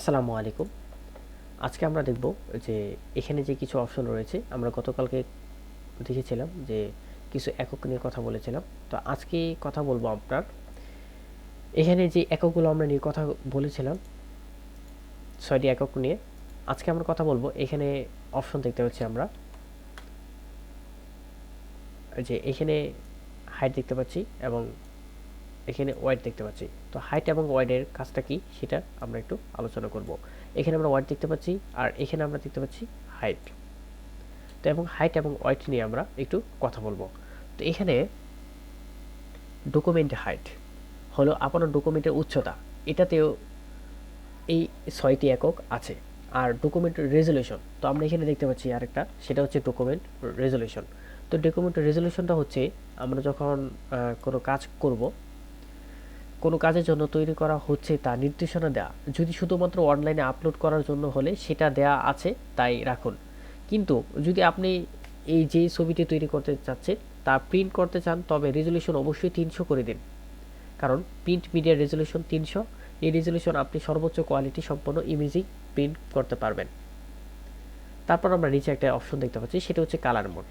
আসসালামু আলাইকুম। আজকে আমরা দেখব যে এখানে যে কিছু অপশন রয়েছে, আমরা গতকালকে দেখেছিলাম যে কিছু একক নিয়ে কথা বলেছিলাম। তো আজকে কথা বলবো আপনার এখানে যে এককগুলো আমরা নিয়ে কথা বলেছিলাম, ৬টি একক নিয়ে। আজকে আমরা কথা বলবো এখানে অপশন দেখতে পাচ্ছি আমরা যে এখানে হাইট দেখতে পাচ্ছি এবং এখানে ওয়াইড দেখতে পাচ্ছি। তো হাইট এবং ওয়াইডের কাজটা কি সেটা আমরা একটু আলোচনা করব। এখানে আমরা ওয়াইড দেখতে পাচ্ছি আর এখানে আমরা দেখতে পাচ্ছি হাইট। তো এবং হাইট এবং ওয়েট নিয়ে আমরা একটু কথা বলবো। তো এখানে ডকুমেন্ট হাইট হলো আপনার ডকুমেন্টের উচ্চতা, এটাতেও এই ৬টি একক আছে। আর ডকুমেন্ট রেজলিউশন, তো আমরা এখানে দেখতে পাচ্ছি আরেকটা, সেটা হচ্ছে ডকুমেন্ট রেজলিউশন। তো ডকুমেন্ট রেজলিউশনটা হচ্ছে আমরা যখন কোনো কাজ করব, কোনো কাজের জন্য তৈরি করা হচ্ছে তা নির্দেশনা দেওয়া। যদি শুধুমাত্র অনলাইনে আপলোড করার জন্য হলে সেটা দেয়া আছে, তাই রাখুন। কিন্তু যদি আপনি এই যে ছবিটি তৈরি করতে চাচ্ছেন তা প্রিন্ট করতে চান, তবে রেজলিউশন অবশ্যই ৩০০ করে দিন। কারণ প্রিন্ট মিডিয়ার রেজলিউশন ৩০০। এই রেজলিউশন আপনি সর্বোচ্চ কোয়ালিটি সম্পন্ন ইমেজিং প্রিন্ট করতে পারবেন। তারপর আমরা নিচে একটা অপশন দেখতে পাচ্ছি, সেটা হচ্ছে কালার মোড।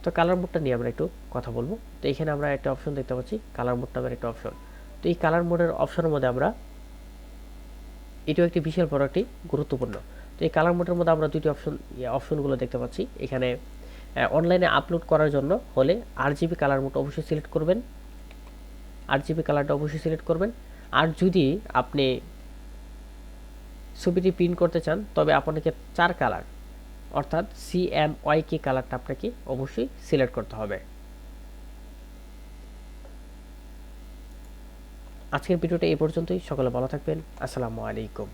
তো কালার মোডটা নিয়ে আমরা একটু কথা বলবো। তো এখানে আমরা একটা অপশন দেখতে পাচ্ছি, কালার মোড নামের একটা অপশন। তো এই কালার মোডের অপশনের মধ্যে আমরা, এটাও একটি বিশাল বড় একটি গুরুত্বপূর্ণ। তো এই কালার মোডের মধ্যে আমরা দুটি অপশনগুলো দেখতে পাচ্ছি। এখানে অনলাইনে আপলোড করার জন্য হলে RGB কালার মোড অবশ্যই সিলেক্ট করবেন, RGB কালারটা অবশ্যই সিলেক্ট করবেন। আর যদি আপনি ছবিটি প্রিন্ট করতে চান, তবে আপনাকে 4 কালার অর্থাৎ CMYK কালারটা আপনাকে অবশ্যই সিলেক্ট করতে হবে। আজকের ভিডিওটা এই পর্যন্তই। সকলে ভালো থাকবেন। আসসালামু আলাইকুম।